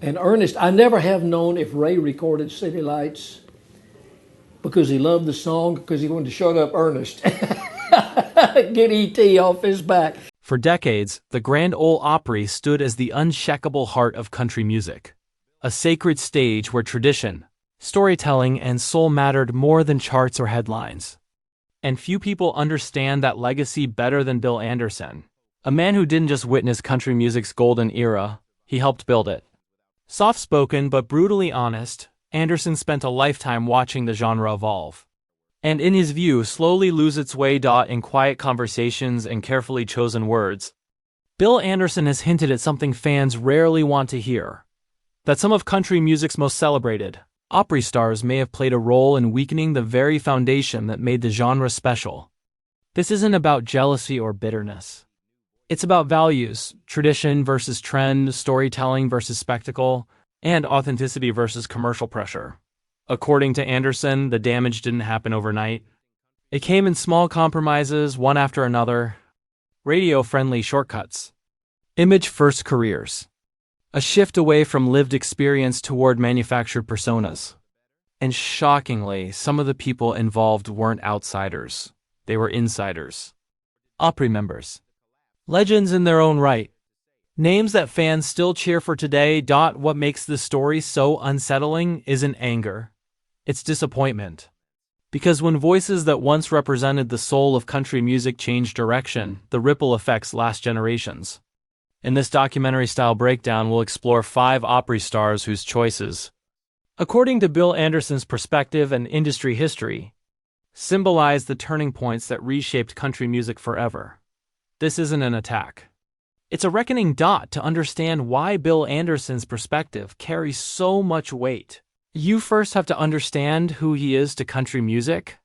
And Ernest, I never have known if Ray recorded City Lights because he loved the song, because he wanted to shut up Ernest, get E.T. off his back. For decades, the Grand Ole Opry stood as the unshakable heart of country music, a sacred stage where tradition, storytelling, and soul mattered more than charts or headlines. And few people understand that legacy better than Bill Anderson, a man who didn't just witness country music's golden era, he helped build it. Soft-spoken but brutally honest, Anderson spent a lifetime watching the genre evolve, and in his view slowly lose its way in quiet conversations and carefully chosen words. Bill Anderson has hinted at something fans rarely want to hear, that some of country music's most celebrated Opry stars may have played a role in weakening the very foundation that made the genre special. This isn't about jealousy or bitterness. It's about values, tradition versus trend, storytelling versus spectacle, and authenticity versus commercial pressure. According to Anderson, the damage didn't happen overnight. It came in small compromises, one after another, radio-friendly shortcuts, image-first careers, a shift away from lived experience toward manufactured personas. And shockingly, some of the people involved weren't outsiders. They were insiders. Opry members. Legends in their own right. Names that fans still cheer for today. What makes this story so unsettling isn't anger. It's disappointment. Because when voices that once represented the soul of country music change direction, the ripple effects last generations. In this documentary-style breakdown, we'll explore 5 Opry stars whose choices, according to Bill Anderson's perspective and industry history, symbolize the turning points that reshaped country music forever. This isn't an attack. It's a reckoning to understand why Bill Anderson's perspective carries so much weight. You first have to understand who he is to country music.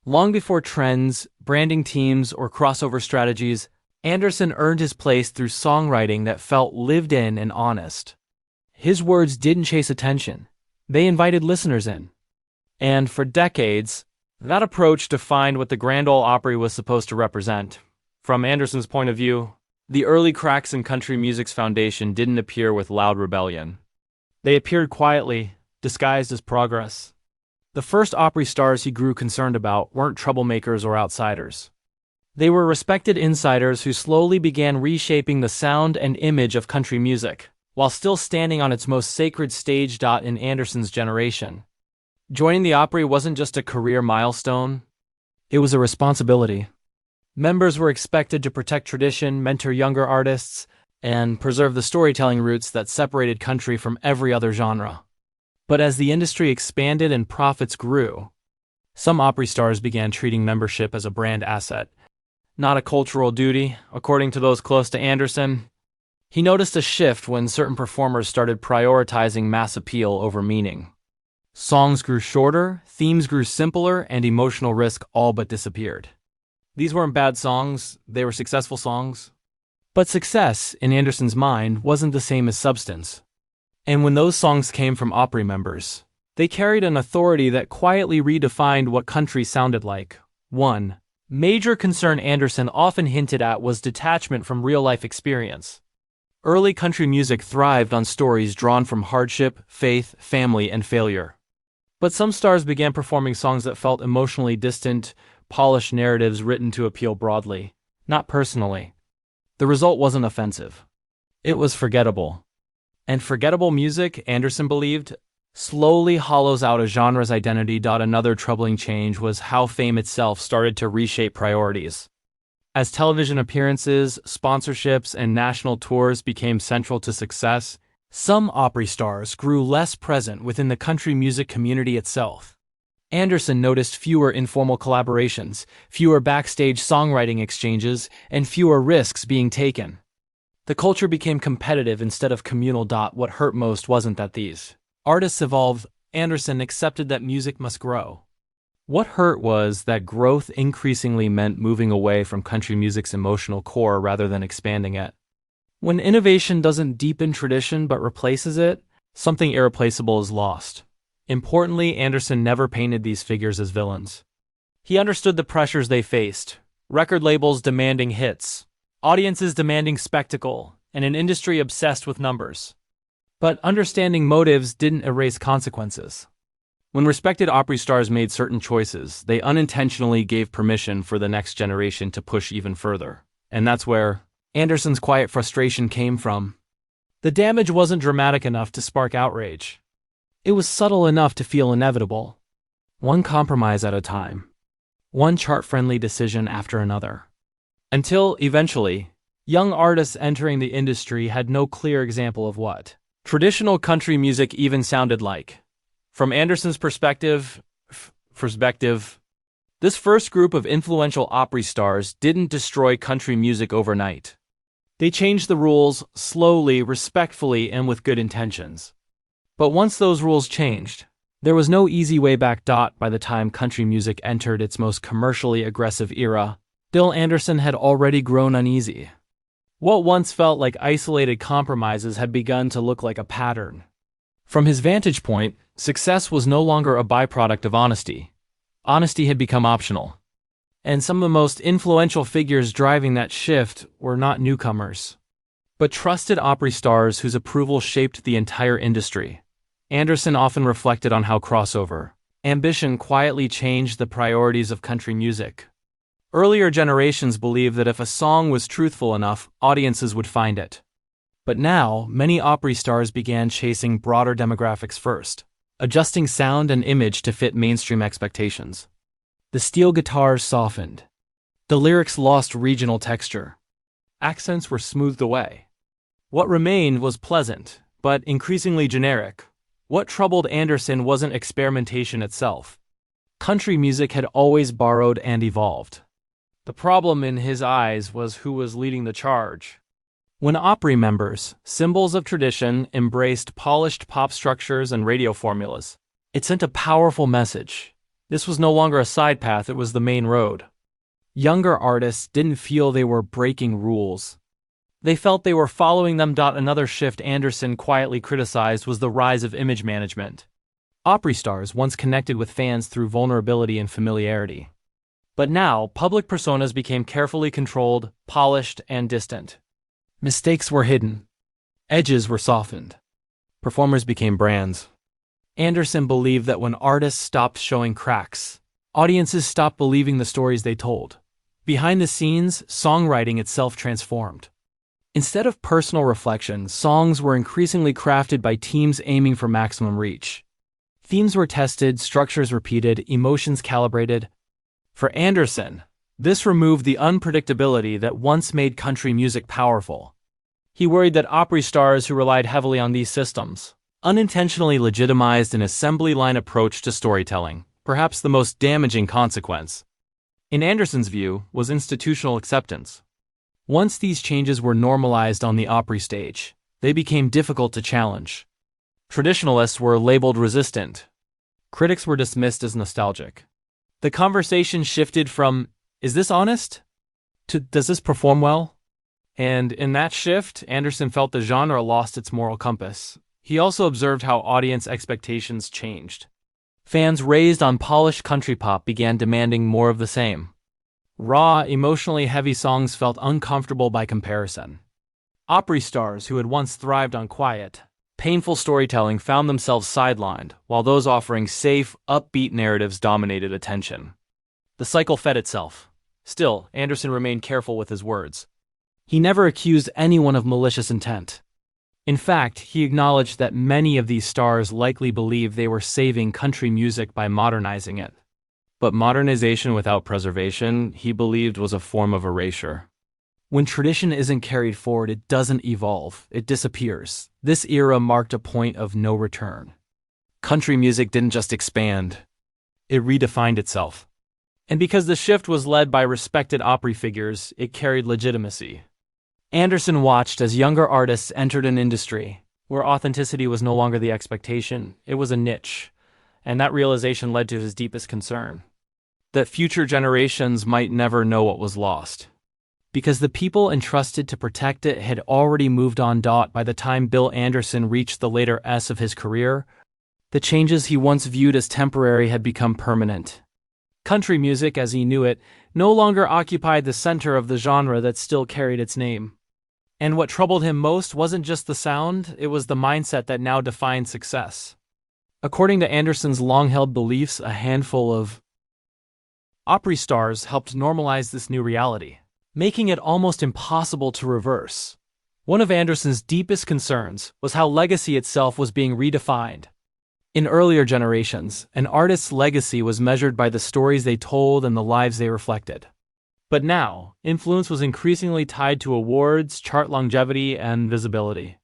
Long before trends, branding teams, or crossover strategies, Anderson earned his place through songwriting that felt lived in and honest. His words didn't chase attention. They invited listeners in. And for decades, that approach defined what the Grand Ole Opry was supposed to represent. From Anderson's point of view, the early cracks in country music's foundation didn't appear with loud rebellion. They appeared quietly, disguised as progress. The first Opry stars he grew concerned about weren't troublemakers or outsiders. They were respected insiders who slowly began reshaping the sound and image of country music, while still standing on its most sacred stage. In Anderson's generation, joining the Opry wasn't just a career milestone, it was a responsibility. Members were expected to protect tradition, mentor younger artists, and preserve the storytelling roots that separated country from every other genre. But as the industry expanded and profits grew, some Opry stars began treating membership as a brand asset, not a cultural duty. According to those close to Anderson, he noticed a shift when certain performers started prioritizing mass appeal over meaning. Songs grew shorter, themes grew simpler, and emotional risk all but disappeared. These weren't bad songs, they were successful songs. But success, in Anderson's mind, wasn't the same as substance. And when those songs came from Opry members, they carried an authority that quietly redefined what country sounded like. One major concern Anderson often hinted at was detachment from real-life experience. Early country music thrived on stories drawn from hardship, faith, family, and failure. But some stars began performing songs that felt emotionally distant, polished narratives written to appeal broadly, not personally. The result wasn't offensive. It was forgettable. And forgettable music, Anderson believed, slowly hollows out a genre's identity. Another troubling change was how fame itself started to reshape priorities. As television appearances, sponsorships, and national tours became central to success, some Opry stars grew less present within the country music community itself. Anderson noticed fewer informal collaborations, fewer backstage songwriting exchanges, and fewer risks being taken. The culture became competitive instead of communal. What hurt most wasn't that these artists evolved. Anderson accepted that music must grow. What hurt was that growth increasingly meant moving away from country music's emotional core rather than expanding it. When innovation doesn't deepen tradition but replaces it, something irreplaceable is lost. Importantly, Anderson never painted these figures as villains. He understood the pressures they faced: record labels demanding hits, audiences demanding spectacle, and an industry obsessed with numbers. But understanding motives didn't erase consequences. When respected Opry stars made certain choices, they unintentionally gave permission for the next generation to push even further. And that's where Anderson's quiet frustration came from. The damage wasn't dramatic enough to spark outrage. It was subtle enough to feel inevitable. One compromise at a time. One chart-friendly decision after another. Until, eventually, young artists entering the industry had no clear example of what traditional country music even sounded like. From Anderson's perspective, this first group of influential Opry stars didn't destroy country music overnight. They changed the rules slowly, respectfully, and with good intentions. But once those rules changed, there was no easy way back. By the time country music entered its most commercially aggressive era, Bill Anderson had already grown uneasy. What once felt like isolated compromises had begun to look like a pattern. From his vantage point, success was no longer a byproduct of honesty. Honesty had become optional. And some of the most influential figures driving that shift were not newcomers, but trusted Opry stars whose approval shaped the entire industry. Anderson often reflected on how crossover ambition quietly changed the priorities of country music. Earlier generations believed that if a song was truthful enough, audiences would find it. But now, many Opry stars began chasing broader demographics first, adjusting sound and image to fit mainstream expectations. The steel guitars softened. The lyrics lost regional texture. Accents were smoothed away. What remained was pleasant, but increasingly generic. What troubled Anderson wasn't experimentation itself. Country music had always borrowed and evolved. The problem in his eyes was who was leading the charge. When Opry members, symbols of tradition, embraced polished pop structures and radio formulas, it sent a powerful message. This was no longer a side path, it was the main road. Younger artists didn't feel they were breaking rules. They felt they were following them. Another shift Anderson quietly criticized was the rise of image management. Opry stars once connected with fans through vulnerability and familiarity. But now, public personas became carefully controlled, polished, and distant. Mistakes were hidden. Edges were softened. Performers became brands. Anderson believed that when artists stopped showing cracks, audiences stopped believing the stories they told. Behind the scenes, songwriting itself transformed. Instead of personal reflection, songs were increasingly crafted by teams aiming for maximum reach. Themes were tested, structures repeated, emotions calibrated. For Anderson, this removed the unpredictability that once made country music powerful. He worried that Opry stars who relied heavily on these systems unintentionally legitimized an assembly line approach to storytelling. Perhaps the most damaging consequence, in Anderson's view, was institutional acceptance. Once these changes were normalized on the Opry stage, they became difficult to challenge. Traditionalists were labeled resistant. Critics were dismissed as nostalgic. The conversation shifted from, "Is this honest?" to, "Does this perform well?" And in that shift, Anderson felt the genre lost its moral compass. He also observed how audience expectations changed. Fans raised on polished country pop began demanding more of the same. Raw, emotionally heavy songs felt uncomfortable by comparison. Opry stars who had once thrived on quiet, painful storytelling found themselves sidelined, while those offering safe, upbeat narratives dominated attention. The cycle fed itself. Still, Anderson remained careful with his words. He never accused anyone of malicious intent. In fact, he acknowledged that many of these stars likely believed they were saving country music by modernizing it. But modernization without preservation, he believed, was a form of erasure. When tradition isn't carried forward, it doesn't evolve, it disappears. This era marked a point of no return. Country music didn't just expand, it redefined itself. And because the shift was led by respected Opry figures, it carried legitimacy. Anderson watched as younger artists entered an industry where authenticity was no longer the expectation, it was a niche. And that realization led to his deepest concern: that future generations might never know what was lost. Because the people entrusted to protect it had already moved on. By the time Bill Anderson reached the later S of his career, the changes he once viewed as temporary had become permanent. Country music, as he knew it, no longer occupied the center of the genre that still carried its name. And what troubled him most wasn't just the sound, it was the mindset that now defined success. According to Anderson's long-held beliefs, a handful of Opry stars helped normalize this new reality, making it almost impossible to reverse. One of Anderson's deepest concerns was how legacy itself was being redefined. In earlier generations, an artist's legacy was measured by the stories they told and the lives they reflected. But now, influence was increasingly tied to awards, chart longevity, and visibility.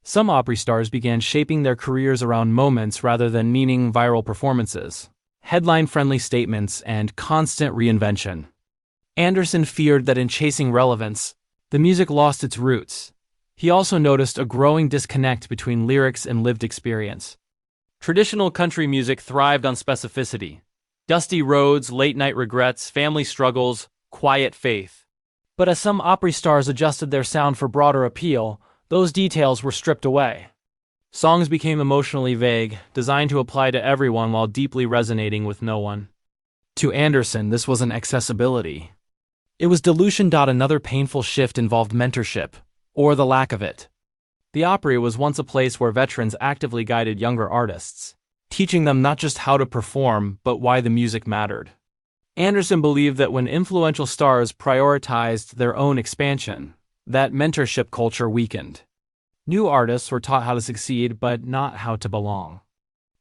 Some Opry stars began shaping their careers around moments rather than meaning viral performances, headline-friendly statements, and constant reinvention. Anderson feared that in chasing relevance, the music lost its roots. He also noticed a growing disconnect between lyrics and lived experience. Traditional country music thrived on specificity: dusty roads, late-night regrets, family struggles, quiet faith. But as some Opry stars adjusted their sound for broader appeal, those details were stripped away. Songs became emotionally vague, designed to apply to everyone while deeply resonating with no one. To Anderson, this wasn't accessibility. It was dilution. Another painful shift involved mentorship, or the lack of it. The Opry was once a place where veterans actively guided younger artists, teaching them not just how to perform, but why the music mattered. Anderson believed that when influential stars prioritized their own expansion, that mentorship culture weakened. New artists were taught how to succeed, but not how to belong.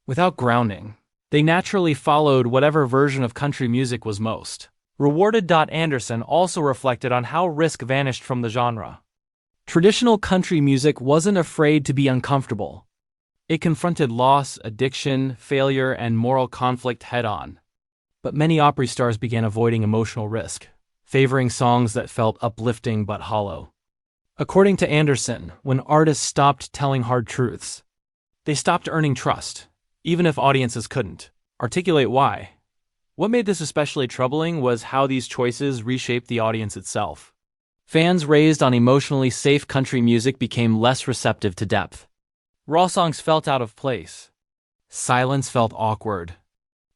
Without grounding, they naturally followed whatever version of country music was most rewarded. Anderson also reflected on how risk vanished from the genre. Traditional country music wasn't afraid to be uncomfortable. It confronted loss, addiction, failure, and moral conflict head-on. But many Opry stars began avoiding emotional risk, favoring songs that felt uplifting but hollow. According to Anderson, when artists stopped telling hard truths, they stopped earning trust, even if audiences couldn't articulate why. What made this especially troubling was how these choices reshaped the audience itself. Fans raised on emotionally safe country music became less receptive to depth. Raw songs felt out of place. Silence felt awkward.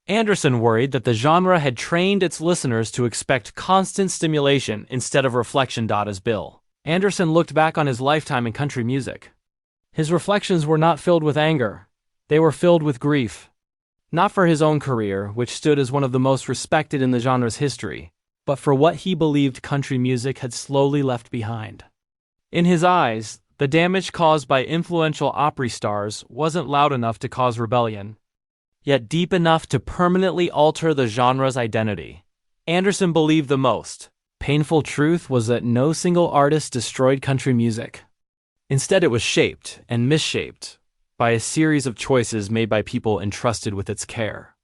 Anderson worried that the genre had trained its listeners to expect constant stimulation instead of reflection. As Bill Anderson looked back on his lifetime in country music, his reflections were not filled with anger. They were filled with grief. Not for his own career, which stood as one of the most respected in the genre's history, but for what he believed country music had slowly left behind. In his eyes, the damage caused by influential Opry stars wasn't loud enough to cause rebellion, yet deep enough to permanently alter the genre's identity. Anderson believed the most painful truth was that no single artist destroyed country music. Instead, it was shaped and misshaped by a series of choices made by people entrusted with its care.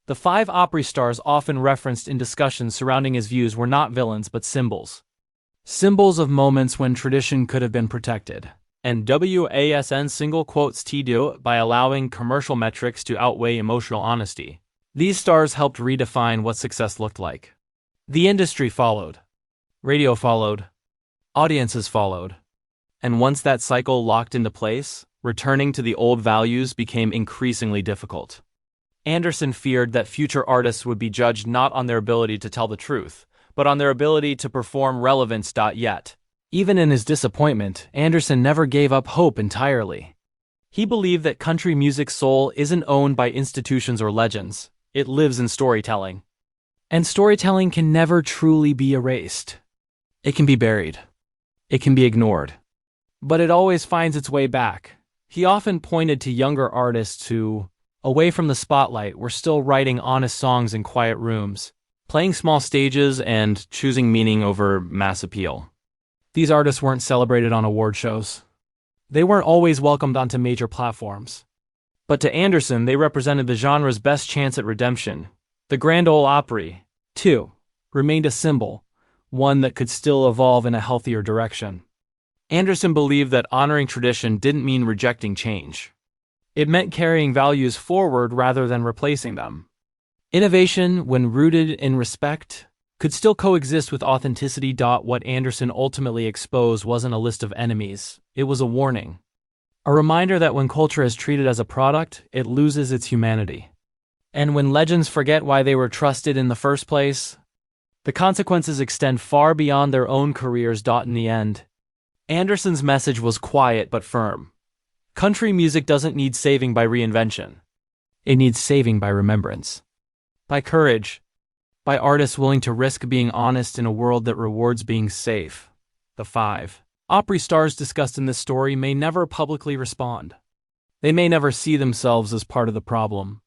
The 5 Opry stars often referenced in discussions surrounding his views were not villains but symbols. Symbols of moments when tradition could have been protected. And WASN single quotes to do by allowing commercial metrics to outweigh emotional honesty. These stars helped redefine what success looked like. The industry followed. Radio followed. Audiences followed. And once that cycle locked into place, returning to the old values became increasingly difficult. Anderson feared that future artists would be judged not on their ability to tell the truth, but on their ability to perform relevance. Yet, even in his disappointment, Anderson never gave up hope entirely. He believed that country music's soul isn't owned by institutions or legends, it lives in storytelling. And storytelling can never truly be erased. It can be buried. It can be ignored. But it always finds its way back. He often pointed to younger artists who, away from the spotlight, were still writing honest songs in quiet rooms, playing small stages, and choosing meaning over mass appeal. These artists weren't celebrated on award shows. They weren't always welcomed onto major platforms. But to Anderson, they represented the genre's best chance at redemption. The Grand Ole Opry, too, remained a symbol, one that could still evolve in a healthier direction. Anderson believed that honoring tradition didn't mean rejecting change. It meant carrying values forward rather than replacing them. Innovation, when rooted in respect, could still coexist with authenticity. What Anderson ultimately exposed wasn't a list of enemies, it was a warning. A reminder that when culture is treated as a product, it loses its humanity. And when legends forget why they were trusted in the first place, the consequences extend far beyond their own careers. In the end, Anderson's message was quiet but firm. Country music doesn't need saving by reinvention. It needs saving by remembrance. By courage. By artists willing to risk being honest in a world that rewards being safe. The 5 Opry stars discussed in this story may never publicly respond. They may never see themselves as part of the problem.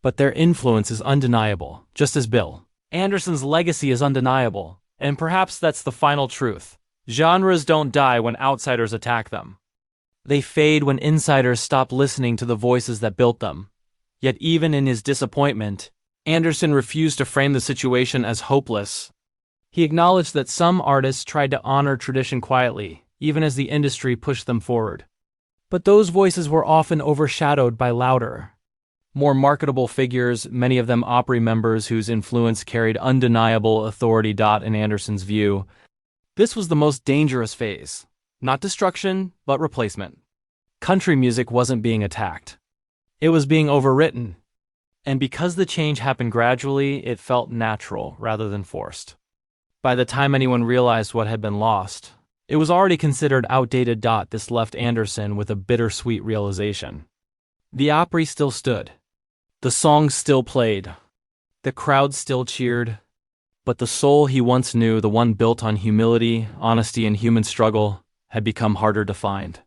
But their influence is undeniable, just as Bill Anderson's legacy is undeniable, and perhaps that's the final truth. Genres don't die when outsiders attack them. They fade when insiders stop listening to the voices that built them. Yet even in his disappointment, Anderson refused to frame the situation as hopeless. He acknowledged that some artists tried to honor tradition quietly, even as the industry pushed them forward. But those voices were often overshadowed by louder, more marketable figures, many of them Opry members whose influence carried undeniable authority. In Anderson's view, this was the most dangerous phase. Not destruction, but replacement. Country music wasn't being attacked. It was being overwritten. And because the change happened gradually, it felt natural rather than forced. By the time anyone realized what had been lost, it was already considered outdated. This left Anderson with a bittersweet realization. The Opry still stood. The songs still played. The crowd still cheered. But the soul he once knew, the one built on humility, honesty, and human struggle, had become harder to find.